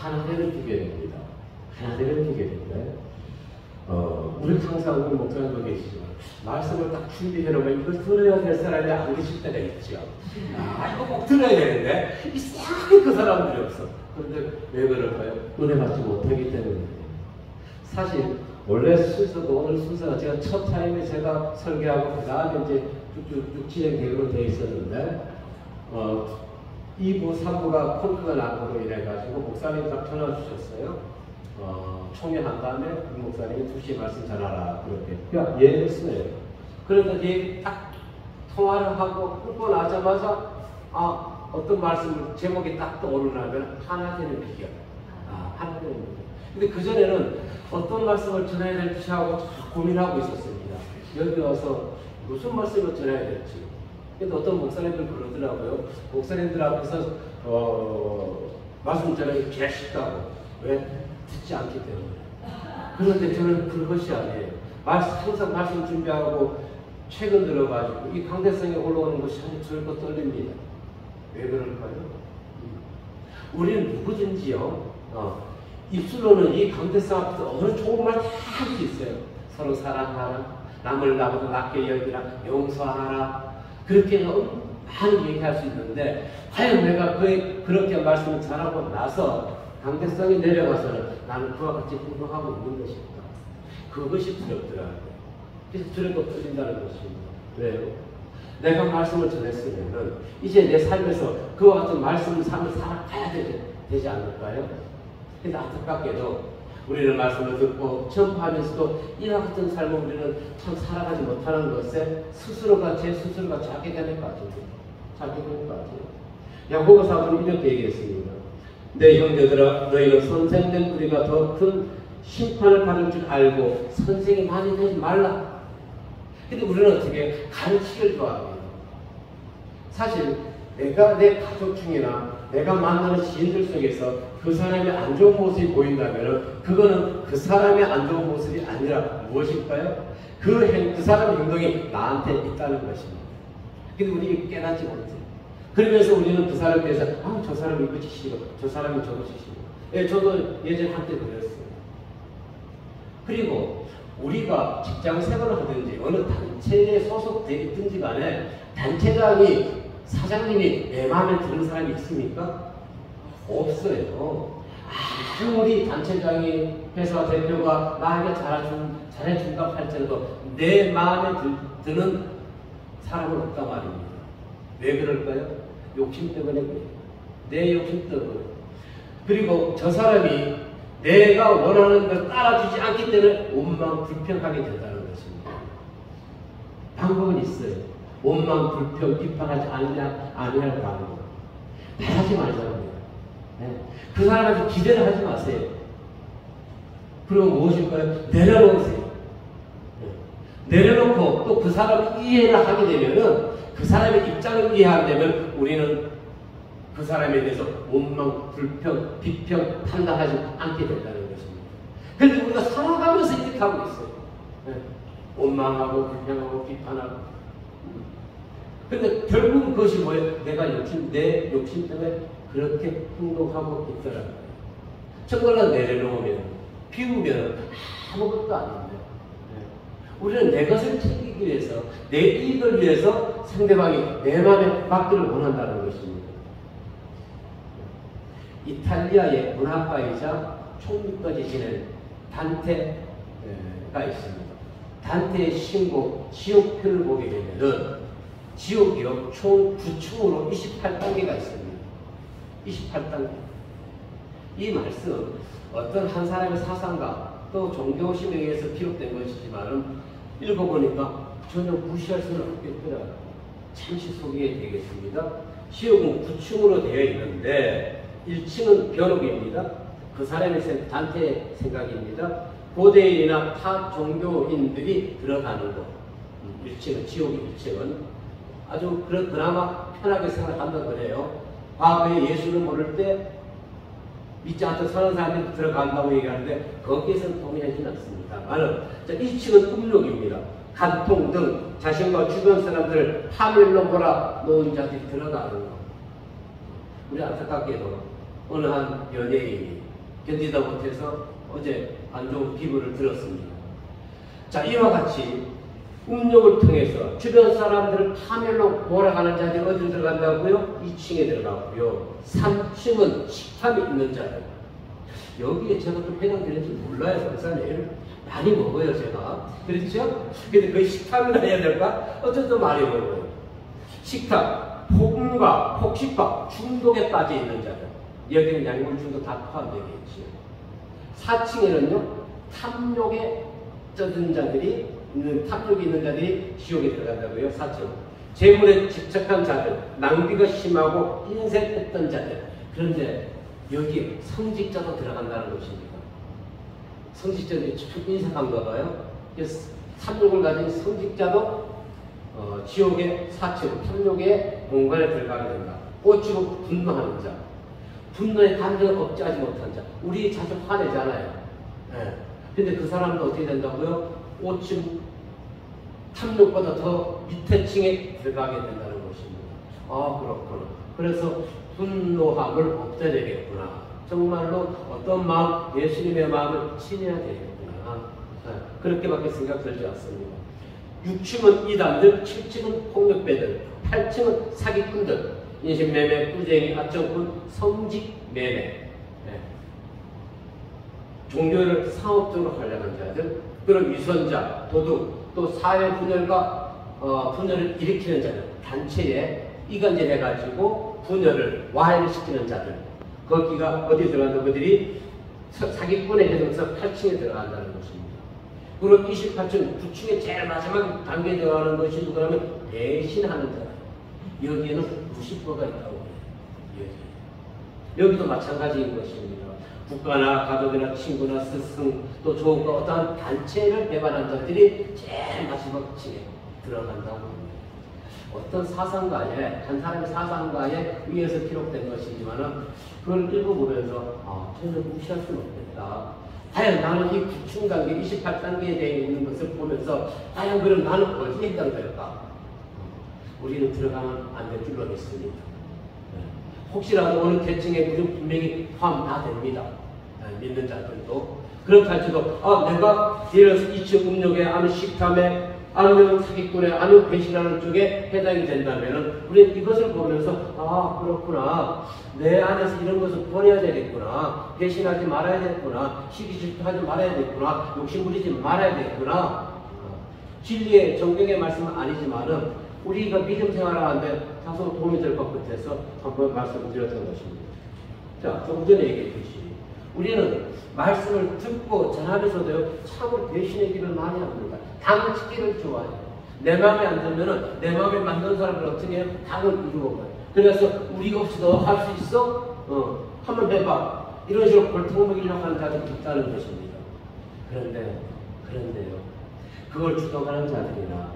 하나 되는 비결입니다. 하나 되는 비결입니다. 우리 항상 우리 목사님도 계시지만 말씀을 딱 준비해놓으면 이걸 들어야 될 사람이 안 계실 때가 있죠. 이거 꼭 들어야 되는데 이상하게 그 사람들이 없어. 그런데 왜 그럴까요? 은혜 받지 못하기 때문에. 사실 원래 순서도 오늘 순서가 제가 첫 타임에 제가 설계하고 그 다음에 이제 쭉쭉쭉 진행되기로 되어 있었는데 2부, 3부가 콘크가 나고로 인해가지고 목사님이 딱 전화 주셨어요. 총회한 다음에 그 목사님이 2시에 말씀 전하라 그렇게. 예 했어요. 그러니까 이제 딱 통화를 하고 끊고 나자마자 어떤 말씀을 제목이 딱 떠오르냐면 하나 되는 비결. 하나 되는 비결. 근데 그전에는 어떤 말씀을 전해야 될지 하고 고민하고 있었습니다. 여기 와서 무슨 말씀을 전해야 될지. 근데 어떤 목사님들 그러더라고요. 목사님들 앞에서 말씀 전하기 제일 쉽다고. 왜? 듣지 않기 때문에. 그런데 저는 그것이 아니에요. 항상 말씀 준비하고 최근 들어가지고 이 강대성에 올라오는 것이 저희도 떨립니다. 왜 그럴까요? 우리는 누구든지요. 입술로는 이 강대성 앞에서 어느 좋은 말 다 할 수 있어요. 서로 사랑하라, 남을 나보다 낫게 여기라, 용서하라. 그렇게 많이 얘기할 수 있는데 과연 내가 그렇게 말씀을 전하고 나서 강대성이 내려가서는 나는 그와 같이 행동하고 있는 것입니다. 그것이 두렵더라고요. 그래서 두렵고 떨린다는 것입니다. 왜요? 내가 말씀을 전했으면은 이제 내 삶에서 그와 같은 삶을 살아가야 되지 않을까요? 그래서 안타깝게도 우리는 말씀을 듣고 전파하면서도 이와 같은 삶을 우리는 참 살아가지 못하는 것에 제 스스로가 자괴감에 빠집니다. 자괴감에 빠져요. 야고보 사도는 이렇게 얘기했습니다. 내 형제들아, 너희는 선생된 우리가 더 큰 심판을 받을 줄 알고 선생이 많이 되지 말라. 근데 우리는 어떻게 가르치기를 좋아합니다. 사실 내가 내 가족 중이나 내가 만나는 지인들 속에서 그 사람의 안 좋은 모습이 보인다면 그거는 그 사람의 안 좋은 모습이 아니라 무엇일까요? 그 사람의 행동이 나한테 있다는 것입니다. 근데 우리 깨닫지 못해요. 그러면서 우리는 그 사람에 대해서 저 사람이 이것이 싫어, 저 사람이 저것이 싫어. 예, 저도 예전에 한때 그랬어요. 그리고 우리가 직장 생활을 하든지 어느 단체에 소속되어 있든지 간에 단체장이 사장님이 내 마음에 드는 사람이 있습니까? 없어요. 아무리 단체장이 회사 대표가 나에게 잘해준다고 할지라도 내 마음에 드는 사람은 없단 말입니다. 왜 그럴까요? 욕심 때문에 그래요. 내 욕심 때문에. 그리고 저 사람이 내가 원하는 걸 따라주지 않기 때문에 원망 불평하게 된다는 것입니다. 방법은 있어요. 원망 불평 비판하지 아니할 방법. 바라지 말자고요. 네. 그 사람한테 기대를 하지 마세요. 그럼 무엇일까요? 내려놓으세요. 네. 내려놓고 또 그 사람을 이해를 하게 되면은 그 사람의 입장을 이해하면 우리는 그 사람에 대해서 원망, 불평, 비평, 판단하지 않게 된다는 것입니다. 그런데 우리가 살아가면서 이렇게 하고 있어요. 네. 원망하고 불평하고 비판하고. 그런데 결국은 그것이 뭐예요? 내 욕심 때문에 그렇게 행동하고 있더라고요. 정말로 내려놓으면, 비우면 아무것도 아닌데. 우리는 내 것을 챙기기 위해서, 내 이익을 위해서 상대방이 내 마음에 받기를 원한다는 것입니다. 이탈리아의 문학가이자 총리까지 지낸 단테가 있습니다. 단테의 신곡 지옥편을 보게 되면은 지옥이요 총 9층으로 28단계가 있습니다. 28단계. 이 말씀 어떤 한 사람의 사상가 또 종교심에 의해서 기록된 것이지만은 읽어보니까 전혀 무시할 수는 없겠더라고요. 잠시 소개해 드리겠습니다. 지옥은 9층으로 되어 있는데 1층은 벼룩입니다. 그 사람의 단테의 생각입니다. 고대인이나 타 종교인들이 들어가는 곳. 1층은 지옥의 1층은 아주 그나마 편하게 생각한다 그래요. 과거에 예수를 모를 때 믿지 않던 선한 사람들이 들어간다고 얘기하는데 거기에서는 동의하지는 않습니다. 1층은 음욕입니다. 간통 등 자신과 주변 사람들을 파멸로 몰아 놓은 자들이 들어가는 것. 우리 안타깝게도 어느 한 연예인이 견디다 못해서 어제 안 좋은 기부를 들었습니다. 자, 이와 같이 음욕을 통해서 주변 사람들을 파멸로 몰아가는 자들이 어디로 들어간다고요? 2층에 들어가고요. 3층은 식탐이 있는 자들. 여기에 제가 좀 해당되는지 몰라요. 그래서 매일 많이 먹어요, 제가. 그렇죠? 근데 그 식탐이나 해야 될까? 어쨌든 많이 먹어요. 식탐, 폭음과 폭식과 중독에 빠져 있는 자들. 여기는 약물 중독 다 포함되겠지요. 4층에는요, 탐욕에 젖은 자들이 탐욕이 있는 자들이 지옥에 들어간다고요. 4층. 재물에 집착한 자들, 낭비가 심하고 인색했던 자들. 그런데 여기 성직자도 들어간다는 것입니다. 성직자들이 참 인색한가 봐요. 그래서 탐욕을 가진 성직자도 지옥의 4층, 탐욕의 공간에 들어가게 된다. 꽂히고 분노하는 자. 분노의 감정을 억제하지 못한 자. 우리 자주 화내잖아요. 네. 근데 그 사람도 어떻게 된다고요? 5층 탐욕보다 더 밑에 층에 들어가게 된다는 것입니다. 아, 그렇구나. 그래서 분노함을 없애야 되겠구나. 정말로 어떤 마음, 예수님의 마음을 친해야 되겠구나. 네. 그렇게밖에 생각 들지 않습니다. 6층은 이단들, 7층은 폭력배들, 8층은 사기꾼들, 인신매매, 꾸쟁이, 압정꾼, 성직매매. 네. 종교를 사업적으로 하려는 자들, 그런 위선자, 도둑, 또 사회 분열과 분열을 일으키는 자들, 단체에 이간질해가지고 분열을 와해를 시키는 자들, 거기가 어디에 들어간다? 그들이 사기꾼에 해당해서 8층에 들어간다는 것입니다. 그리고 28층, 9층에 제일 마지막 단계에 들어가는 것이 누구냐면 배신하는 자들. 여기에는 90%가 있다고 해요. 여기도 마찬가지인 것입니다. 국가나 가족이나 친구나 스승 또 조언과 어떠한 단체를 배반한 자들이 제일 마지막 층에 들어간다고 합니다. 어떤 사상가에 한 사람의 사상가에 의해서 기록된 것이지만은 그걸 읽어보면서 전혀 무시할 수는 없겠다. 과연 나는 이 9층 단계 28단계에 되어 있는 것을 보면서 과연 그럼 나는 어디에 해당될까? 우리는 들어가면 안 될 줄로 믿습니다. 혹시라도 어느 계층에 우리는 분명히 포함 다 됩니다. 믿는 자들도. 그렇다 할지도 내가 예를 들어서 2층 음욕에 아는 식탐에 아니면 사기꾼에 아니면 배신하는 쪽에 해당이 된다면 우리는 이것을 보면서 그렇구나. 내 안에서 이런 것을 버려야 되겠구나. 배신하지 말아야 되겠구나. 시기 질투하지 말아야 되겠구나. 욕심 부리지 말아야 되겠구나. 진리의 정경의 말씀은 아니지만은 우리가 믿음 생활하는데 다소 도움이 될 것 같아서 한번 말씀드렸던 것입니다. 자, 조금 전에 얘기했듯이 우리는 말씀을 듣고 전하면서도 참으로 배신의 길을 많이 합니다. 당을 짓기를 좋아해요. 내 마음에 안 들면은 내 마음에 맞는 사람을 어떻게 해요? 당을 이루어가요. 그래서 우리 없이도 할 수 있어? 한번 해봐. 이런 식으로 골탕 먹이려고 하는 자들이 있다는 것입니다. 그런데요. 그걸 주도하는 자들이나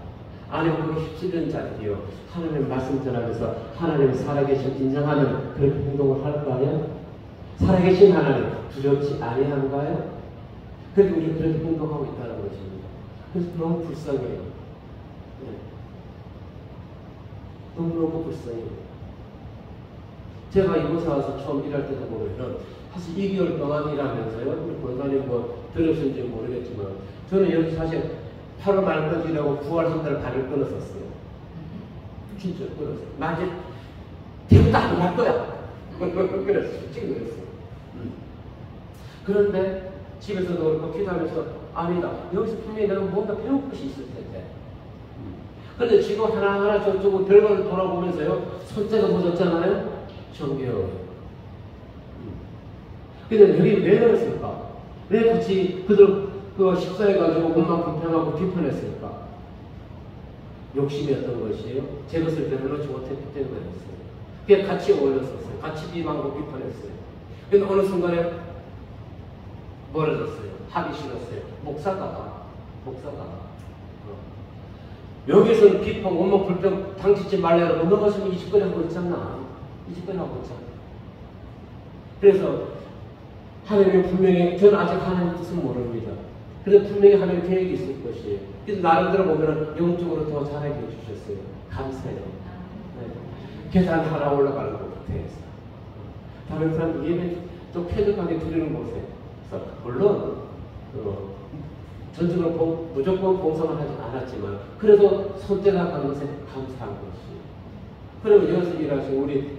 아니면 그걸 휩쓸리는 자들이요. 하나님의 말씀 전하면서 하나님이 살아계신 인정하는 그런 행동을 할까요? 살아계신 하나님 두렵지 아니한가요? 그래도 우리는 그렇게 행동하고 있다는 것입니다. 그래서 너무 불쌍해요. 너무너무 불쌍해요. 제가 이곳에 와서 처음 일할 때도 보면은 사실 2개월 동안 일하면서요. 우리 권사님 들으신지 모르겠지만 저는 여기 사실 8월 말까지 일하고 9월 한 달 발을 끊었었어요. 진짜 끊었어요. 나 이제 대부도 안 갈 거야. 그랬어요. 지금 그랬어요. 그런데 집에서도 그렇고 기도하면서 아니다. 여기서 분명히 내가 뭔가 배울 것이 있을 텐데. 그런데 지금 하나하나 저쪽으로 결과를 돌아보면서요. 손재가 묻었잖아요. 정겨워요. 근데 여기 왜 그랬을까? 왜 같이 그들 식사해가지고 몸만 불평하고 비판했을까? 욕심이었던 것이에요. 제 것을 내려놓지 못했기 때문이었어요. 그게 같이 어울렸었어요. 같이 비방하고 비판했어요. 근데 어느 순간에 멀어졌어요. 하기 싫었어요. 목사가. 여기서는 비판, 원망, 불평 당치지 말라고 넘어가시면 이 짓거리 하고 있잖아. 그래서 하나님이 분명히, 저는 아직 하나님 뜻은 모릅니다. 그래서 분명히 하나님 계획이 있을 것이에요. 그래서 나름대로 보면은 영적으로 더 잘하게 해주셨어요. 감사해요. 네. 계산 하나 올라가는 것 같아서. 다른 사람 예배 또 쾌적하게 드리는 곳에서 물론 전적으로 무조건 봉사만 하지 않았지만 그래도 손대가 가는 것에 감사한 것이. 그러면 여기서 일하시는 우리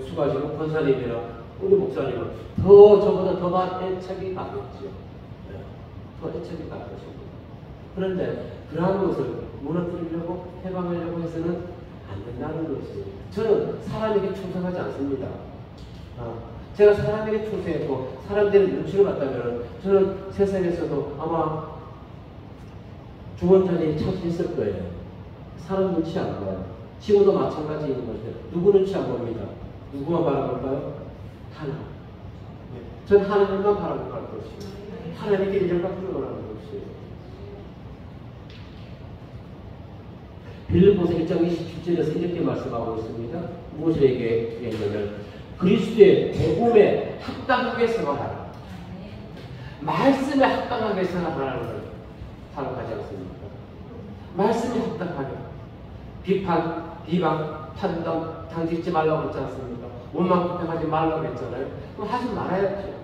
수고하시는 권사님이나 우리 목사님은 더 저보다 더 애착이 가겠죠. 네. 더 애착이 갈 것입니다. 그런데 그러한 것을 무너뜨리려고 해방하려고 해서는 안 된다는 것이. 저는 사람에게 충성하지 않습니다. 제가 사람에게 충성했고 사람들의 눈치를 봤다면 저는 세상에서도 아마 중원자리에 차지했을 거예요. 사람 눈치 안 봐요. 지금도 마찬가지인 것 같아요. 누구 눈치 안 봅니다. 누구만 바라볼까요? 하나. 전 하나님만 바라볼 것이에요. 하나님께 인정받기를 원하는 것이에요. 빌립보서 1장 27절에서 이렇게 말씀하고 있습니다. 무엇을 얘기했냐면 그리스도의 복음에 합당하게 생활하라. 말씀에 합당하게 생활하라는 걸 생각하지 않습니까? 말씀에 합당하게. 비판, 비방, 판단, 당짓지 말라고 했지 않습니까? 원망, 불평하지 말라고 했잖아요. 그럼 하지 말아야죠.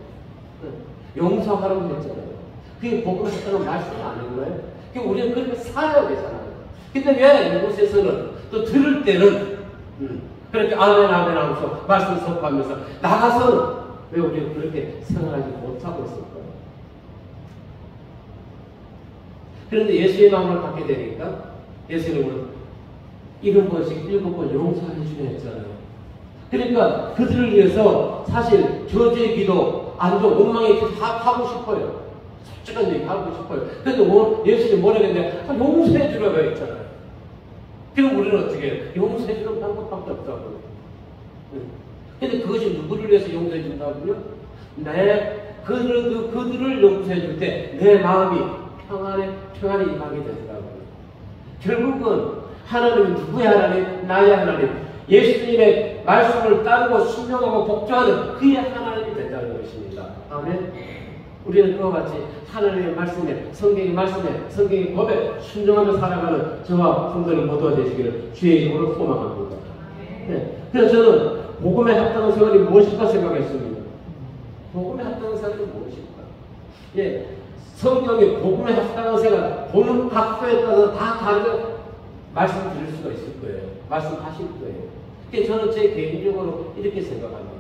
용서하라고 했잖아요. 그게 복음에 합당한 말씀이 아닌가요? 그러니까 우리는 그렇게 살아야 되잖아요. 근데 왜 이곳에서는 또 들을 때는 그렇게 아멘 아멘 하면서 말씀 선포하면서 나가서는 왜 우리가 그렇게 생활하지 못하고 있을까요? 그런데 예수의 마음을 갖게 되니까 예수님은 7번씩 7번 용서해 주려 했잖아요. 그러니까 그들을 위해서 사실 저주의 기도, 안도, 원망의 기도 다 하고 싶어요. 솔직한 얘기 하고 싶어요. 그런데 예수님이 뭐라고 했는데 용서해 주라고 했잖아요. 그럼 우리는 어떻게 해요? 용서해 주는 방법밖에 없다고요. 근데 그것이 누구를 위해서 용서해 준다고요? 그들을 용서해 줄 때 내 마음이 평안에 임하게 되더라고요. 결국은 하나님은 누구의 하나님? 나의 하나님. 예수님의 말씀을 따르고 순종하고 복종하는 그의 하나님이 된다는 것입니다. 아멘. 우리는 그와 같이 하나님의 말씀에, 성경의 말씀에, 성경의 법에 순종하며 살아가는 저와 성도님 모두가 되시기를 주의 이름으로 소망합니다. 네. 그래서 저는 복음에 합당한 생활이 무엇일까 생각했습니다. 복음에 합당한 생활이 무엇일까? 예, 성경의 복음에 합당한 생활, 보는 각도에 따라서 다 다르게 말씀드릴 수가 있을 거예요. 말씀하실 거예요. 그래서 저는 제 개인적으로 이렇게 생각합니다.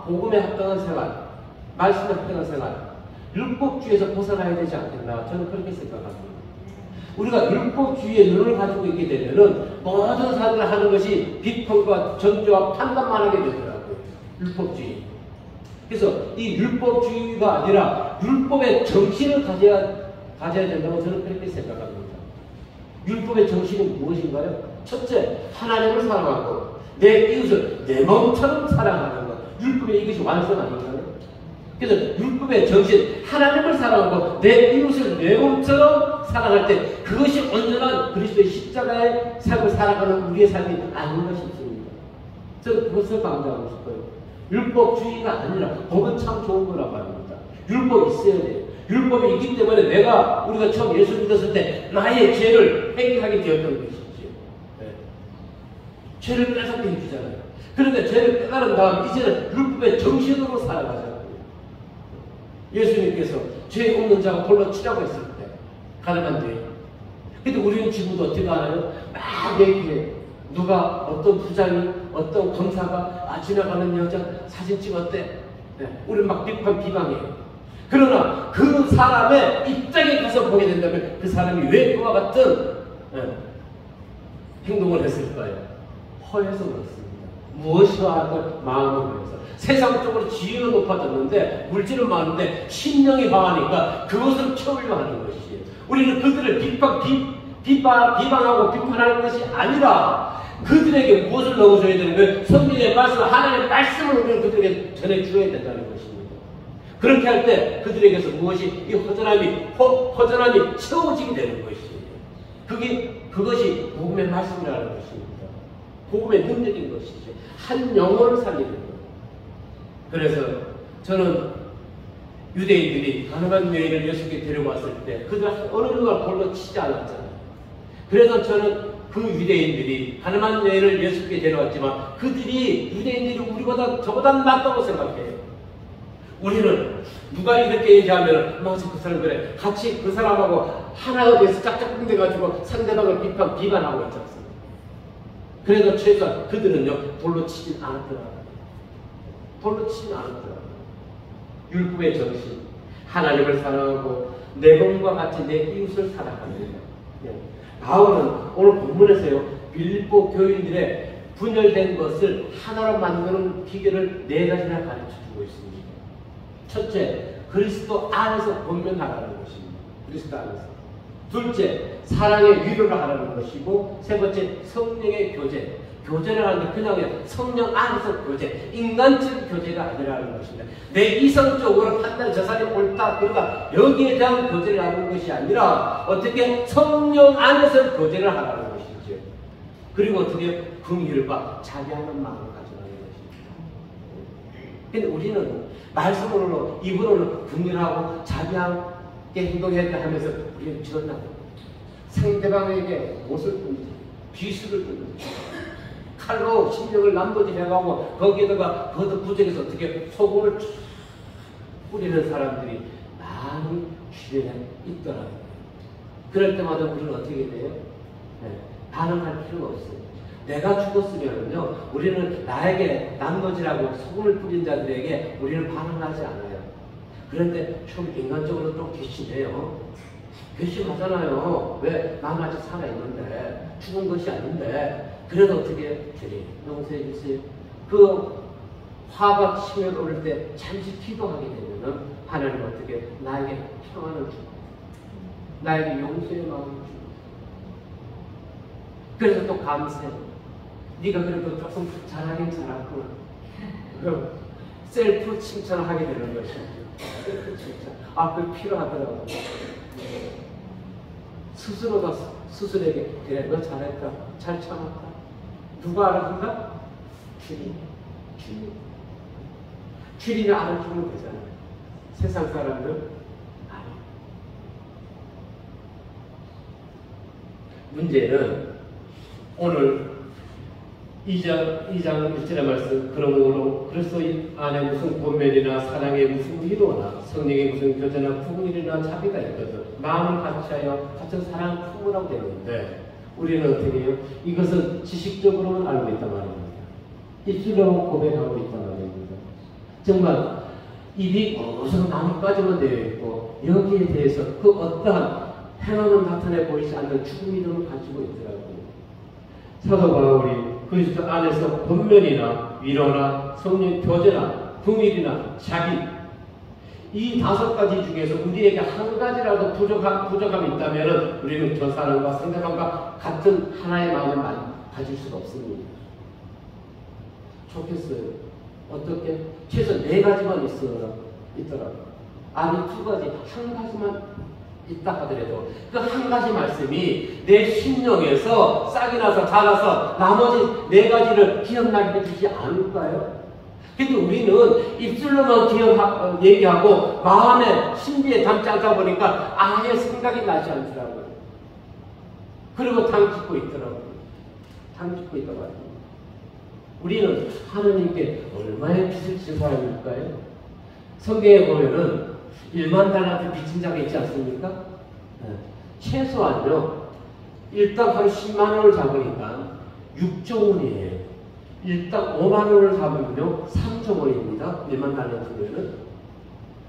복음에 합당한 생활, 말씀에 합당한 생활, 율법주의에서 벗어나야 되지 않겠나, 저는 그렇게 생각합니다. 우리가 율법주의의 눈을 가지고 있게 되면은 모든 사람들 하는 것이 비판과 전조와 판단만 하게 되더라고요. 율법주의. 그래서 이 율법주의가 아니라 율법의 정신을 가져야 된다고 저는 그렇게 생각합니다. 율법의 정신은 무엇인가요? 첫째, 하나님을 사랑하고 내 이웃을 내 몸처럼 사랑하는 것. 율법의 이것이 완성 아닌가요? 그래서 율법의 정신, 하나님을 사랑하고 내 이웃을 내 몸처럼 사랑할 때 그것이 온전한 그리스도의 십자가의 삶을 살아가는 우리의 삶이 아닌가 싶습니다. 저는 그것을 강조하고 싶어요. 율법주의가 아니라 법은 참 좋은 거란 말입니다. 율법이 있어야 돼요. 율법이 있기 때문에 우리가 처음 예수 믿었을 때 나의 죄를 해결하게 되었던 것이지. 네. 죄를 깨닫게 해주잖아요. 그런데 죄를 깨달은 다음 이제는 율법의 정신으로 살아가잖아요. 예수님께서 죄 없는 자가 홀로 치라고 했을 때 가능한 죄. 근데 우리는 지금도 어떻게 하나요? 막 얘기해. 누가 어떤 부장이 어떤 검사가 지나가는 여자 사진 찍었대. 네. 우리 막 비방해요. 그러나 그 사람의 입장에 가서 보게 된다면 그 사람이 왜 그와 같은 행동을 했을까요? 허해서 그렇습니다. 무엇이와 할 마음을 위해서. 세상적으로 지위가 높아졌는데 물질은 많은데 심령이 강하니까 그것을 채우려 하는 것이에요. 우리는 그들을 비방하고 비판하는 것이 아니라 그들에게 무엇을 넣어줘야 되는 거예요? 성경의 말씀, 하나님의 말씀을 우리는 그들에게 전해주어야 된다는 것입니다. 그렇게 할 때 그들에게서 무엇이 이 허전함이 채워지게 되는 것이에요. 그것이 복음의 말씀이라는 것입니다. 복음의 능력인 것이죠. 한 영혼을 살리는 것. 그래서 저는 유대인들이 가난한 여인을 예수께 데려왔을 때 그들 어느 누가 볼로 치지 않았잖아요. 그래서 저는 그 유대인들이 가늠한 여인을 예수께 데려왔지만 그들이 유대인들이 우리보다 저보다 낫다고 생각해요. 우리는 누가 이렇게 얘기하면 맞아 그 사람 그래 같이 그 사람하고 하나가 돼서 짝짝꿍돼가지고 상대방을 비판하고 있지 않습니까? 그래도 최소한 그들은요 돌로 치진 않았더라고요. 돌로 치진 않았더라고요. 율법의 정신, 하나님을 사랑하고 내 몸과 같이 내 이웃을 사랑합니다. 바울은 오늘 본문에서요 빌립보 교인들의 분열된 것을 하나로 만드는 비결을 4가지나 가르쳐주고 있습니다. 첫째, 그리스도 안에서 권면하라는 것입니다. 그리스도 안에서. 둘째, 사랑의 위로를 하라는 것이고, 세 번째, 성령의 교제. 교제를 하는데 그냥 성령 안에서 교제, 인간적 교제가 아니라는 것입니다. 내 이성적으로 판단, 저 사람이 옳다, 그러다 여기에 대한 교제를 하는 것이 아니라 어떻게 성령 안에서 교제를 하라는 것이죠. 그리고 어떻게 긍휼과 자비하는 마음을 가져가는 것입니다. 근데 우리는 말씀으로 입으로는 긍휼하고 자비하게 행동해야 하면서 우리는 지었나요? 상대방에게 옷을 던지, 비수를 던지, 칼로 심령을 남도질해가고 거기에다가 그것도 부정해서 어떻게 소금을 뿌리는 사람들이 많이 주변에 있더라고요. 그럴 때마다 우리는 어떻게 돼요? 반응할 필요가 없어요. 내가 죽었으면요, 우리는 나에게 남도질하고 소금을 뿌린 자들에게 우리는 반응하지 않아요. 그런데 좀 인간적으로 좀 괘씸해요. 괘씸하잖아요. 왜? 난 아직 살아있는데, 죽은 것이 아닌데, 그래도 어떻게 주님 용서해 주세요. 그 화가 치밀 오를 때 잠시 기도하게 되면은 하나님 어떻게 나에게 평안을 주고 나에게 용서의 마음을 주고 그래서 또 감사해. 네가 그래도 조금 잘하긴 잘했구나. 그럼 셀프 칭찬을 하게 되는 것이죠. 셀프 칭찬. 아, 그게 필요하더라고. 스스로가 스스로에게 그래 너 잘했다. 잘 참았다. 누가 알아준다? 주님. 주님이 알아주면 되잖아요. 세상 사람들 아니. 문제는 오늘 2장 1절의 말씀 그러므로 그리스도 안에 무슨 권면이나 사랑의 무슨 위로나 성령의 무슨 교제나 긍휼이나 자비가 있거든 마음을 같이하여 같은 사랑 품으라고 되는데 우리는 어떻게 해요? 이것은 지식적으로는 알고 있단 말입니다. 입술로 고백하고 있단 말입니다. 정말 입이 어서 나뭇가지만 되어 있고 여기에 대해서 그 어떠한 행함은 나타내 보이지 않는 죽음 믿음을 가지고 있더라고요. 사도 바울이 그리스도 안에서 권면이나 위로나 성령 교제나 긍휼이나 자비 이 5가지 중에서 우리에게 한 가지라도 부족함이 있다면 우리는 저 사람과 상대방과 같은 하나의 마음을 가질 수가 없습니다. 좋겠어요. 어떻게? 최소 4가지만 있더라고요. 아니 2가지, 한 가지만 있다 하더라도 그 한 가지 말씀이 내 심령에서 싹이 나서 자라서 나머지 4가지를 기억나게 해주지 않을까요? 근데 우리는 입술로만 얘기하고 마음에 심지에 담지 않다 보니까 아예 생각이 나지 않더라고요. 그리고 당짓고 있더라고요. 당짓고 있다고 합니다. 우리는 하느님께 얼마의 빚을 진 사람일까요? 성경에 보면은 1만 달란트 빚진 자가 있지 않습니까? 최소한요, 일당 하루 10만 원을 잡으니까 6조 원이에요. 일당 5만 원을 잡으면요, 3조 원입니다. 1만 달란트면은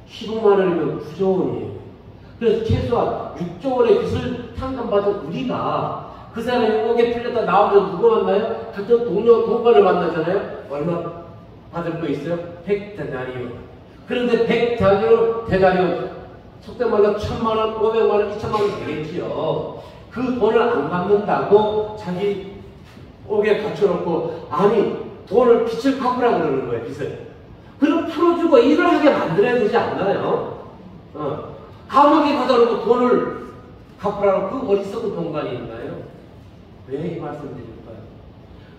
15만 원이면 9조 원이에요. 그래서 최소한 6조 원의 빚을 탕감받은 우리가 그 사람이 옥에 풀렸다 나오면 누구 만나요? 같은 동반을 만나잖아요? 얼마 받을 거 있어요? 100데나리온. 그런데 100데나리온 속된 말로 1000만 원, 500만 원, 2000만 원 되겠지요. 그 돈을 안 갚는다고 자기 옥에 갖춰놓고 아니 돈을 빚을 갚으라고 그러는 거예요. 빚을. 그럼 풀어주고 일을 하게 만들어야 되지 않나요? 감옥에 가다 놓고 돈을 갚으라고 그 어리석은 동반이 있나요? 왜 이 말씀을 드릴까요?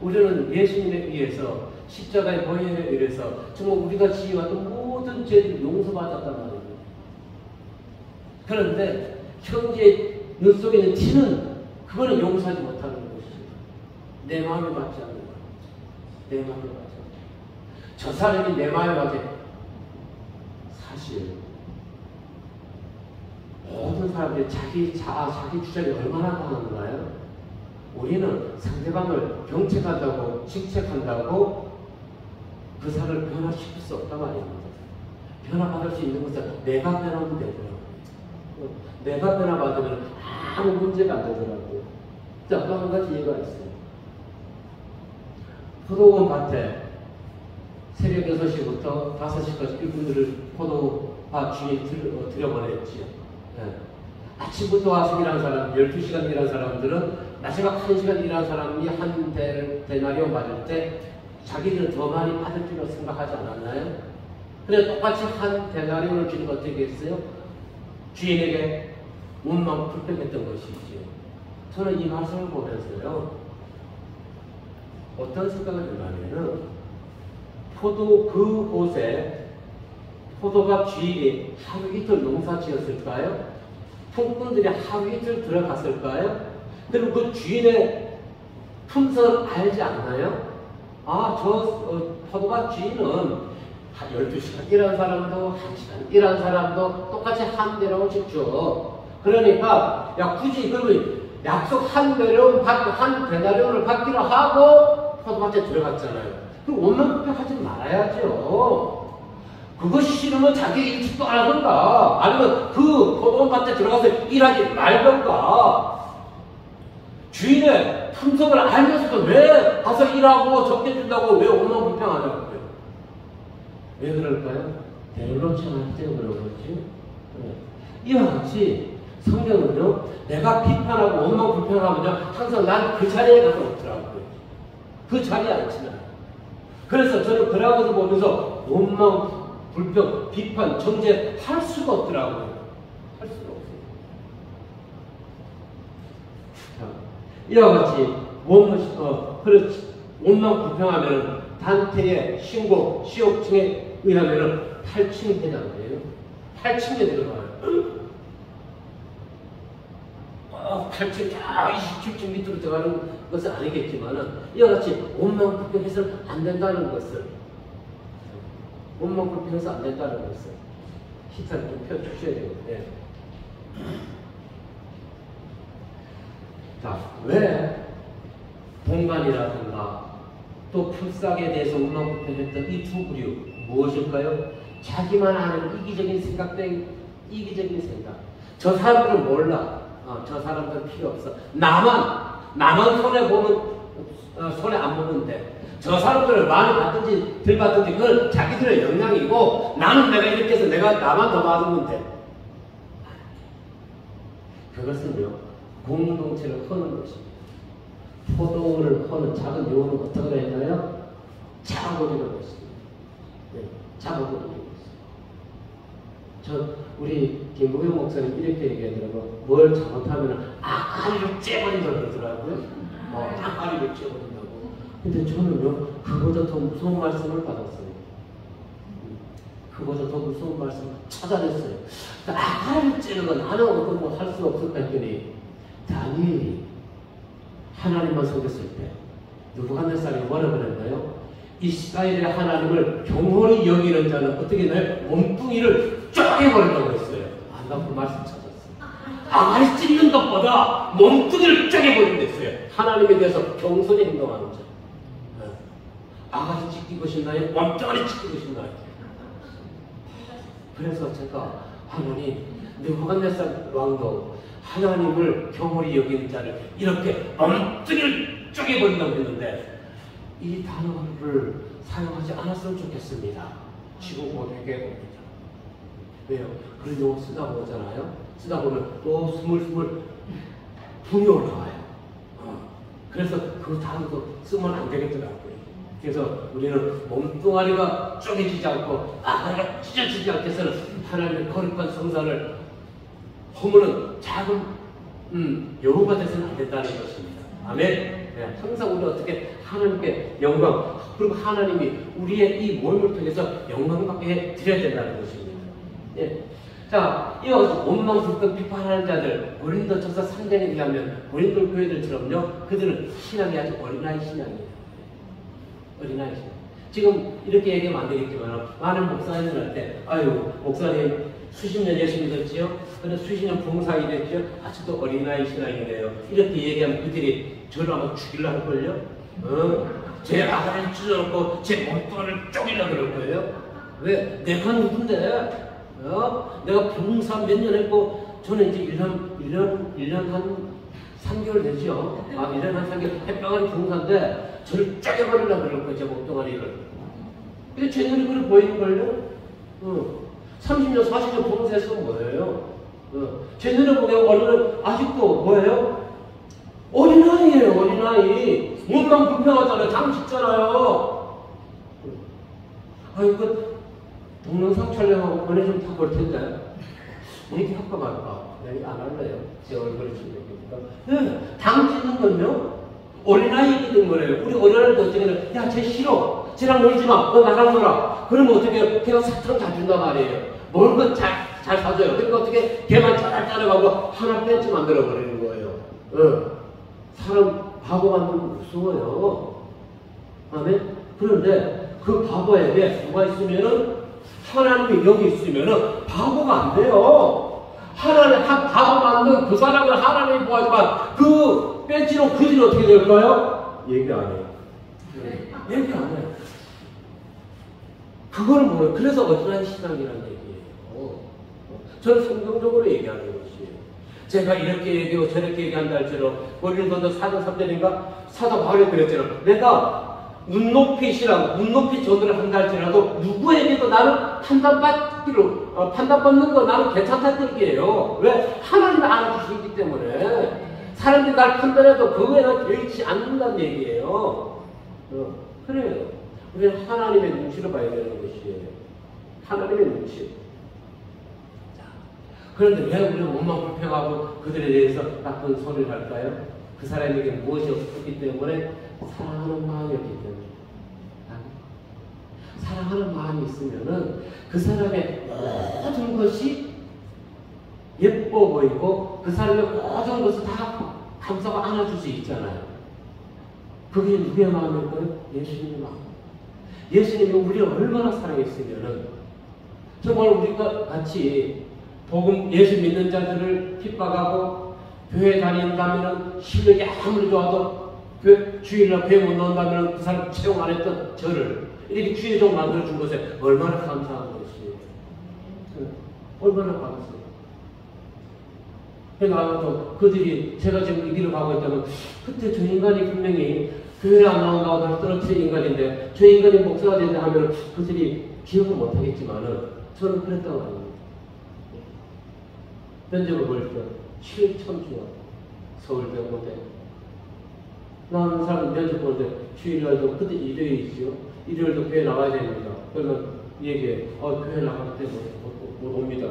우리는 예수님에 의해서 십자가의 보혈에 의해서 정말 우리가 지어왔던 모든 죄를 용서받았단 말입니다. 그런데 형제의 눈 속에 있는 티는 그거는 용서하지 못하는 것이죠. 내 마음에 맞지 않는 거예요. 내 마음에 맞지 않는 거예요. 저 사람이 내 마음에 맞게 사실 모든 사람들이 자기 주장이 얼마나 강한가요? 우리는 상대방을 경책한다고 직책한다고 그 사람을 변화시킬 수 없단 말입니다. 변화받을 수 있는 것은 내가 변하면 되더라고요. 내가 변화받으면 아무 문제가 안 되더라고요. 자, 또 한 가지 예가 있어요. 포도원 밭에 새벽 6시부터 5시까지 일꾼들을 포도밭 주인이 들여보냈지요. 네. 아침부터 와서 일하는 사람, 12시간 일하는 사람들은 마지막 1시간 일하는 사람이 한 데나리온 받을 때 자기들은 더 많이 받을 줄로 생각하지 않았나요? 그래 똑같이 한 데나리온을 주니까 어떻게 했어요? 주인에게 운만 불평했던 것이지요. 저는 이 말씀을 보면서요, 어떤 생각을 들냐면은 그곳에 포도밭 주인이 하루 이틀 농사 지었을까요? 품꾼들이 하루 이틀 들어갔을까요? 그리고 그 주인의 품성을 알지 않나요? 포도밭 주인은 한 12시간 일하는 사람도 1시간 일하는 사람도 똑같이 한 대라고 짓죠. 그러니까 굳이 그러면 약속 한 데나리온을 받기로 하고 포도밭에 들어갔잖아요. 그럼 원망불평하지 말아야죠. 그거 싫으면 자기 일찍도 안 하던가, 아니면 그 포도밭에 들어가서 일하지 말던가. 주인의 품성을 알면서도 왜 가서 일하고 적게 준다고 왜 원망불평하냐고요. 왜 그럴까요? 대놓지 않을 때 그런 거지. 이와 같이 성경은요, 내가 비판하고 원망불평하면요, 항상 난 그 자리에 가서 없더라고요. 그 자리에 앉지는. 그래서 저는 그라고도 보면서 원망, 불평, 비판, 정죄 할 수가 없더라고요. 할 수가 없어요. 자, 이와 같이 원망, 불평하면 단테의 신고, 시옥층에 의하면 8층이 되잖아요. 8층에 들어가요. 8층, 27층 밑으로 들어가는 것은 아니겠지만은, 이와 같이 원망, 불평해서는 안 된다는 것을, 원망, 불평해서 안 된다는 것을 시타를 좀 펴주셔야 되는데, 자, 왜 공간이라든가 또 풀싹에 대해서 원망, 불평했던 이 두 부류 무엇일까요? 자기만 아는 이기적인 생각. 저 사람들은 몰라. 저 사람들은 필요 없어. 나만 손해 안 보면 돼. 저 사람들을 많이 받든지 덜 받든지 그건 자기들의 역량이고, 나는 내가 이렇게 해서 나만 더 받으면 돼. 그것은요, 공동체를 허는 것입니다. 포도원을 허는 작은 요원은 어떻게 했나요? 잡아버리는 것입니다. 네, 잡아버리는 것입니다. 우리 김무경 목사님 이렇게 얘기하더라고요. 뭘 잘못하면 아가리를 째버린다고 그러더라고요. 아가리를 째버린다고. 근데 저는요, 그보다 더 무서운 말씀을 받았어요. 그보다 더 무서운 말씀을 찾아냈어요. 아가리를 째는 건 나는 어떤 거 할 수 없을까 했더니, 다니엘이 하나님만 섬겼을 때 느부갓네살이 뭐라고 그랬나요? 이스라엘의 하나님을 경홀히 여기는 자는 어떻게 했나요? 몸뚱이를 쪼개버린다고 했어요. 나 그 말씀 찾았어요. 아가리 찢는 것보다 몸뚱이를 쪼개버린댔어요. 하나님에 대해서 겸손히 행동하는 자. 아가리 찢기고 싶나요? 몸뚱이를 찢기고 싶나요? 그래서 제가 하나님, 느부갓네살 왕도 하나님을 경홀히 여기는 자를 이렇게 몸뚱이를 쪼개버린다고 했는데, 이 단어를 사용하지 않았으면 좋겠습니다. 지금 곧 회개해봅니다. 왜요? 그런 용어 쓰다 보잖아요. 쓰다 보면 또 스물스물 분이 올라와요. 그래서 그 단어도 쓰면 안 되겠더라고요. 그래서 우리는 몸뚱아리가 쪼개지지 않고 아가리가 찢어지지 않게 해서는 하나님의 거룩한 성산을 허무는 작은 여우가 돼서는 안 된다는 것입니다. 아멘. 네, 항상 우리는 어떻게 하나님께 영광, 그리고 하나님이 우리의 이 모임을 통해서 영광받게 드려야 된다는 것입니다. 예. 자, 이어 원망불평 비판하는 자들, 고린도전서 3장에 의하면 고린도 교회들처럼요, 그들은 신앙이 아주 어린아이 신앙이에요. 어린아이 신앙. 지금 이렇게 얘기하면 안 되겠지만, 많은 목사님들한테, 아유, 목사님 수십 년 예수 믿었지요? 근데 수십 년 봉사하게 됐죠? 아직도 어린아이 신앙이네요. 이렇게 얘기하면 그들이 저를 아마 죽이려 할걸요? 제 아들을 찢어놓고 제 몸뚱아리를 쪼개려 그럴 거예요? 왜? 내가 누군데? 내가 봉사 몇 년 했고, 저는 이제 1년 한 3개월 되죠? 1년 한 3개월 햇병아리 봉사인데, 저를 쪼개버리려고 그럴 거예요, 제 몸뚱아리를. 근데 제 눈이 그래 보이는걸요? 30년, 40년 봉사해서 뭐예요? 제 눈에 보면 어린은 아직도 뭐예요? 어린아이예요, 어린아이. 몸만 불평하잖아요. 당 짓잖아요. 아유, 그 동영상 촬영하고 보내 좀 다 볼 텐데. 얘기 할까 말까? 얘기 안 할래요. 제 얼굴이 지금 당 짓는 건요? 어린아이 된 거래요. 우리 어린아이도 어떻게는, 야, 쟤 싫어. 쟤랑 놀지 마. 너 나랑 놀아. 그러면 어떻게, 걔가 사탕 다 준단 말이에요. 먹을 건 잘 사줘요. 그러니까 어떻게 걔만 잘 따라가고 하나 뺀치 만들어버리는 거예요. 사람 바보 만들면 무서워요. 아멘? 그런데 그 바보에게 누가 있으면은, 하나님이 여기 있으면은 바보가 안 돼요. 하나님, 바보 만든 그 사람을 하나님이 보아지만 그 뺀치로 그들이 어떻게 될까요? 얘기 안 해요. 얘기 안 해요. 그걸 뭐예요? 그래서 어린아이 신앙이라는 얘기예요. 저는 성경적으로 얘기하는 것이에요. 제가 이렇게 얘기하고 저렇게 얘기한다 할지라도 고린도서 4장 3절인가 사도 바울이 그랬잖아요. 내가 눈높이 신앙, 눈높이 전도를 한다 할지라도 누구에게도 나는 판단받는 거 나는 괜찮다는 얘기예요. 왜? 하나님이 알아주시기 때문에 사람들이 날 판단해도 그거에는 개의치 않는다는 얘기예요. 그래요. 우리는 하나님의 눈치를 봐야 되는 것이에요. 하나님의 눈치. 자, 그런데 왜 우리는 몸만 불평하고 그들에 대해서 나쁜 소리를 할까요? 그 사람에게 무엇이 없었기 때문에? 사랑하는 마음이 없기 때문에. 사랑하는 마음이 있으면은 그 사람의 모든 것이 예뻐 보이고 그 사람의 모든 것을 다 감싸고 안아줄 수 있잖아요. 그게 누구의 마음일까요? 예수님의 마음. 예수님이 우리를 얼마나 사랑했으면은 정말 우리가 같이 복음 예수 믿는 자들을 핍박하고 교회 다닌다면은 실력이 아무리 좋아도 주일날 교회 못 나온다면 그 사람 채용 안 했던 저를 이렇게 주의 종 만들어준 것에 얼마나 감사한 것이에요. 얼마나 감사해요. 그러니까 또 그들이 제가 지금 이 길을 가고 있다면 그때 저 인간이 분명히 교회를 안 나온다고 떨어뜨린 인간인데 저 인간이 목사가 된다 하면 그들이 기억을 못하겠지만은 저는 그랬다고 합니다. 면접을 볼 때 7,000주요. 서울대공대. 나는 사람 면접 보는데 주일날도 그때 일요일이지요. 일요일도 교회 나가야 됩니다. 그러면 얘기해. 교회 나갈 때 못 옵니다.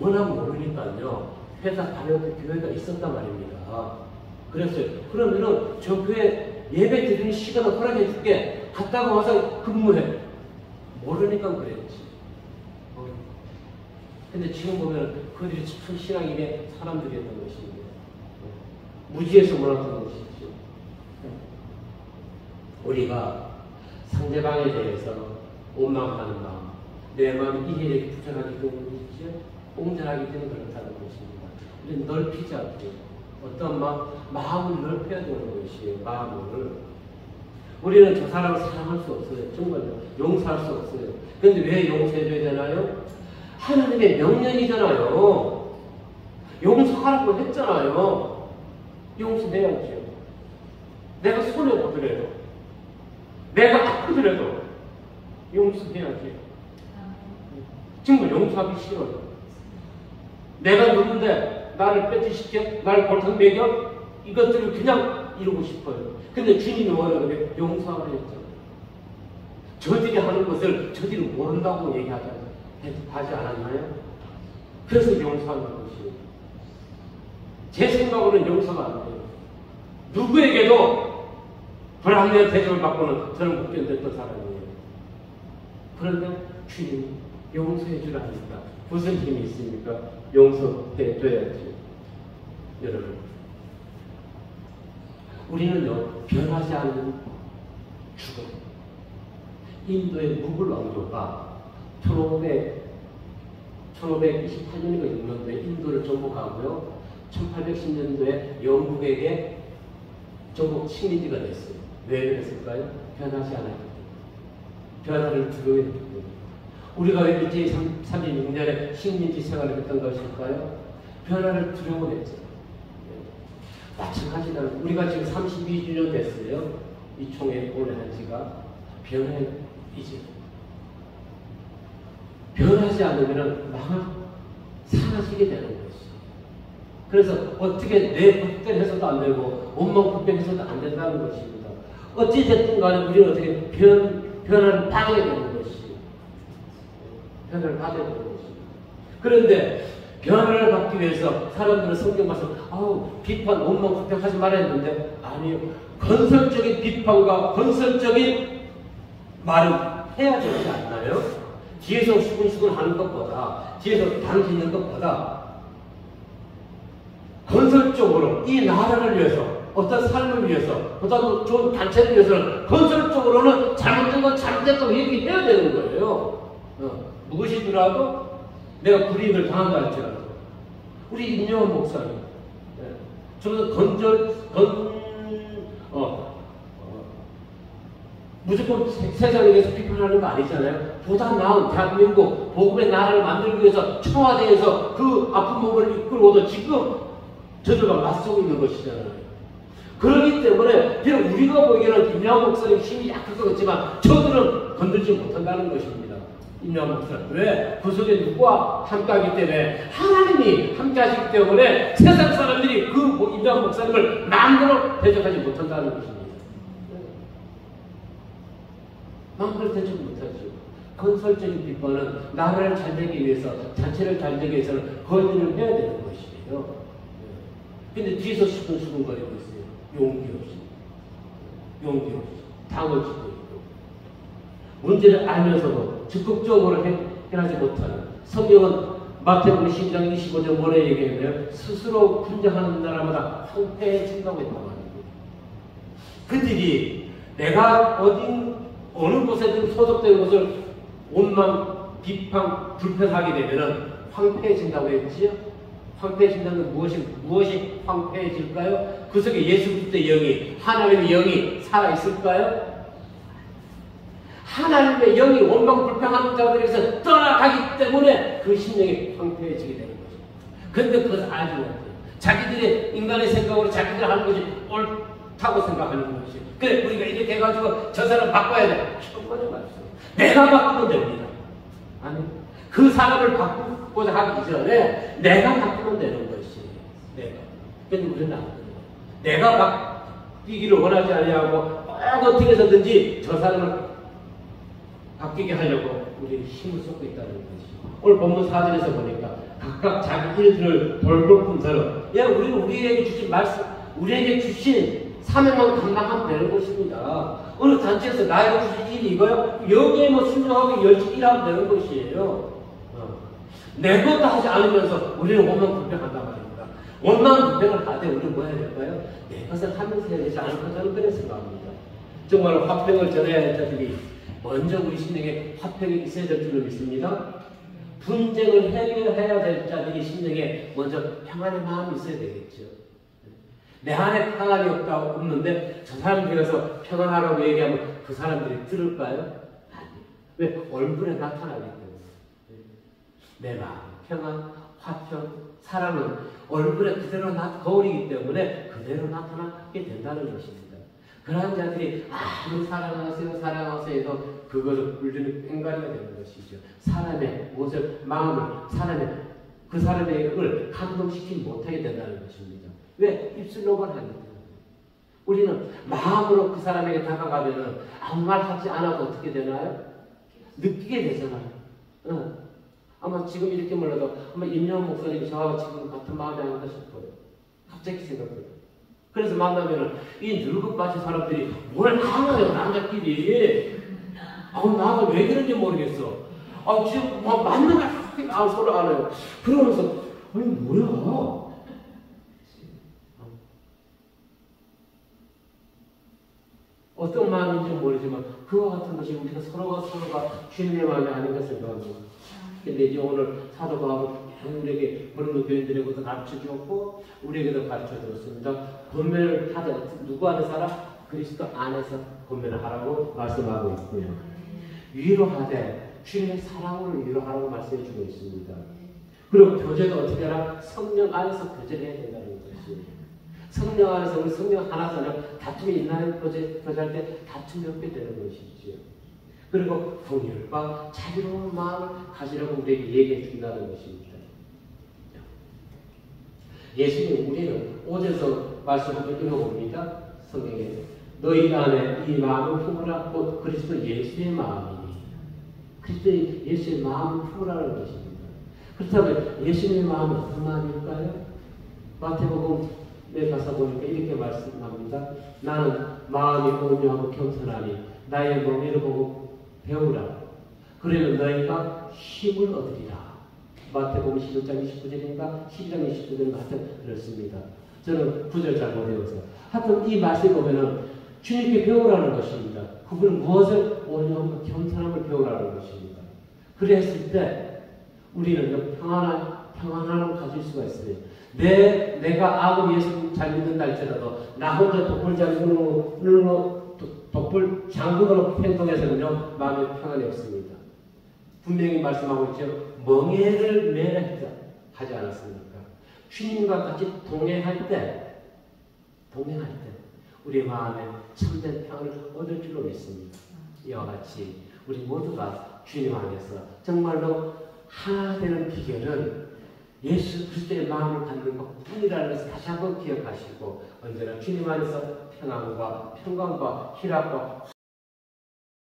워낙 모르니까요. 회사 다녔을 때 교회가 있었단 말입니다. 그랬어요. 그러면은 저 교회 예배 드리는 시간을 허락해 줄게. 갔다가 와서 근무해. 모르니까 그랬지. 근데 지금 보면 그들이 참 신앙인의 사람들이었던 것입니다. 무지에서 몰았던 것이죠. 우리가 상대방에 대해서 원망하는 마음, 내 마음이 이해력이 부족하기 때문이죠. 옹졸하기 때문에 그렇다는 것입니다. 우리는 넓히지 않고 어떤 마음을 넓혀야 되는 것이에요. 마음을. 우리는 저 사람을 사랑할 수 없어요. 정말요. 용서할 수 없어요. 그런데 왜 용서해줘야 되나요? 하나님의 명령이잖아요. 용서하라고 했잖아요. 용서해야죠. 내가 손해보더라도, 내가 아프더라도 용서해야지. 정말 용서하기 싫어요. 내가 누군데 나를 뺏기시켜? 나를 골탕 먹여? 이것들을 그냥 이루고 싶어요. 근데 주님이 원하는 용서하라 했잖아요. 저들이 하는 것을 저들이 모른다고 하지 않았나요? 그래서 용서하는 것이에요. 제 생각으로는 용서가 안 돼요. 누구에게도 불합리한 대접을 받고는 저는 못 견뎠던 사람이에요. 그런데 주님이 용서해 주라니까 무슨 힘이 있습니까? 용서해 줘야지. 여러분, 우리는요 변하지 않는 죽음. 인도의 무굴 왕조가 1528년인가 6년도에 인도를 정복하고요 1810년도에 영국에게 정복 식민지가 됐어요. 왜 그랬을까요? 변하지 않았기 때문에. 변화를 두려워했기 때문에. 우리가 왜 일제 36년에 식민지 생활을 했던 것일까요? 변화를 두려워했죠. 마찬가지로 우리가 지금 32주년 됐어요. 이 총회 오래 한 지가 변화의 이제 변하지 않으면 사라지게 되는 것이. 그래서 어떻게 내 법대해서도 안 되고 온몸 법대해서도 안 된다는 것입니다. 어찌 됐든 간에 우리는 어떻게 변화를 받아야 되는 것이. 변화를 받아야 되는 것입니다. 그런데 변화를 받기 위해서 사람들은 성경 말씀 비판, 온몸 법대하지 말아야 했는데 아니요. 건설적인 비판과 건설적인 말은 해야 되지 않나요? 뒤에서 수근수근 하는 것보다, 뒤에서 당기는 것보다, 건설적으로 이 나라를 위해서, 어떤 삶을 위해서, 보다 더 좋은 단체를 위해서는 건설적으로는 잘못된 건 잘못됐다고 얘기해야 되는 거예요. 무엇이더라도 내가 불이익을 당한다 할지라도. 우리 임영원 목사님, 저는 무조건 세상에 대해서 비판하는 거 아니잖아요. 보다 나은 대한민국 복음의 나라를 만들기 위해서 청와대에서 그 아픈 몸을 이끌어오던 지금 저들과 맞서고 있는 것이잖아요. 그렇기 때문에 비록 우리가 보기에는 임영환 목사님 힘이 약할 것 같지만 저들은 건들지 못한다는 것입니다. 임영환 목사님. 왜? 그 속에 누구와 함께하기 때문에 하나님이 함께하시기 때문에 세상 사람들이 그 임영환 목사님을 마음대로 대적하지 못한다는 것입니다. 마음대로 대적 못하죠. 건설적인 비판은 나라를 잘 되기 위해서, 자체를 잘 되기 위해서는 거짓을 해야 되는 것이에요. 근데 뒤에서 수근수근거리고 있어요. 용기 없이. 용기 없이. 당을 짓고 있고. 문제를 알면서도 적극적으로 해결하지 못하는. 성경은 마태복음 10장 25절 뭐라 얘기했나요? 스스로 분쟁하는 나라마다 황폐해진다고 했단 말이에요. 그들이 내가 어느 곳에든 소속된 것을 원망, 비판, 불편하게 되면은 황폐해진다고 했지요? 황폐해진다는 무엇이 황폐해질까요? 그 속에 예수 그리스도의 영이, 하나님의 영이 살아있을까요? 하나님의 영이 원망, 불평하는 자들에서 떠나가기 때문에 그 심령이 황폐해지게 되는 것입니다. 그런데 그것을 알지 못해요. 자기들의 인간의 생각으로 자기들 하는 것이 옳다고 생각하는 것이. 그래, 우리가 이렇게 해가지고 저 사람 바꿔야 돼. 정말 말씀. 내가 바꾸면 됩니다. 아니, 그 사람을 바꾸고자 하기 전에 내가 바꾸면 되는 것이. 내가. 근데 우리는 안 돼요. 내가 바뀌기를 원하지 않냐고 어떻게 해서든지 저 사람을 바뀌게 하려고 우리 힘을 쏟고 있다는 것이. 오늘 본문 4절에서 보니까 각각 자기 일들을 돌볼 뿐더러 우리는 우리에게 주신 말씀, 우리에게 주신 사명만 감당하면 되는 것입니다. 어느 단체에서 나에게 주신 일이 이거요? 여기에 순종하고 열심히 일하면 되는 것이에요. 내 것도 하지 않으면서 우리는 원망불평한단 말입니다. 원망불평을 하되 우리는 뭐 해야 될까요? 내 것을 하면서 해야 되지 않을까 저는 그래 생각합니다. 정말 화평을 전해야 할 자들이 먼저 우리 심령에 화평이 있어야 될 줄로 믿습니다. 분쟁을 해결해야 될 자들이 심령에 먼저 평안의 마음이 있어야 되겠죠. 내 안에 평안이 없는데 저 사람들이 가서 평안하라고 얘기하면 그 사람들이 들을까요? 아니요. 왜? 얼굴에 나타나기 때문에. 내 마음, 평안, 화평, 사랑은 얼굴에 그대로 거울이기 때문에 그대로 나타나게 된다는 것입니다. 그러한 자들이 사랑하세요, 사랑하세요 해서 그것을 불리는 뺑가리가 되는 것이죠. 사람의 무엇을, 마음을, 그 사람의 을 감동시키지 못하게 된다는 것입니다. 왜? 입술로만 하기 때문에. 우리는 마음으로 그 사람에게 다가가면은 아무 말 하지 않아도 어떻게 되나요? 느끼게 되잖아요. 아마 지금 이렇게 몰라도 아마 임영환 목사님이 저하고 지금 같은 마음이 아닌가 싶어요. 갑자기 생각해요. 그래서 만나면은 이 늙은 빠진 사람들이 뭘 하나요, 남자끼리. 나도 왜 그런지 모르겠어. 지금 뭐 맞는 걸 서로 알아요. 그러면서 아니 뭐야? 어떤 마음인지 모르지만 그와 같은 것이 우리가 서로가 주님의 마음이 아닌가 생각합니다. 근데 이제 오늘 사도 바울은 우리에게 고린도 교인들에게도 가르쳐 주었고 우리에게도 가르쳐 주었습니다. 권면을 하되 누구 안에서 하라? 그리스도 안에서 권면을 하라고 말씀하고 있고요. 위로하되 주님의 사랑으로 위로하라고 말씀해 주고 있습니다. 그리고 교제도 어떻게 하라? 성령 안에서 교제를 해야 된다는 것입니다. 성령 안에서 우리 성령 하나잖아요. 다툼이 있나요? 교제할 때 다툼이 없게 되는 것이지요. 그리고 긍휼과 자비로운 마음을 가지라고 우리에게 얘기해 준다는 것입니다. 예수님 우리는 5절에서 말씀 한번 읽어봅니다. 성경에 너희 안에 이 마음을 품으라 곧 그리스도 예수의 마음이니 그리스도 예수의 마음을 품으라는 것입니다. 그렇다면 예수님의 마음은 어떤 마음일까요? 마태복음에 가서 보니까 이렇게 말씀합니다. 나는 마음이 온유하고 겸손하니 나의 멍에를 보고 배우라. 그러면 너희가 힘을 얻으리라. 마태복음 11장 29절인가 12장 29절인가 하여튼 그렇습니다. 저는 9절 잘 못 외워서 하여튼 이 말씀에 보면은 주님께 배우라는 것입니다. 그분은 무엇을? 온유함과 겸손함을 배우라는 것입니다. 그랬을 때 우리는 평안함을 가질 수가 있어요. 내가 아무리 예수 잘 믿는다 할지라도 나 혼자 독불 장군으로 행동해서는요 마음에 평안이 없습니다. 분명히 말씀하고 있죠. 멍에를 매라 했다 하지 않았습니까? 주님과 같이 동행할 때 우리 마음에 참된 평안을 얻을 줄로 믿습니다. 이와 같이 우리 모두가 주님 안에서 정말로 하나 되는 비결은 예수 그리스도의 마음을 갖는 것뿐이라는 것을 다시 한번 기억하시고 언제나 주님 안에서 평안과 평강과 희락과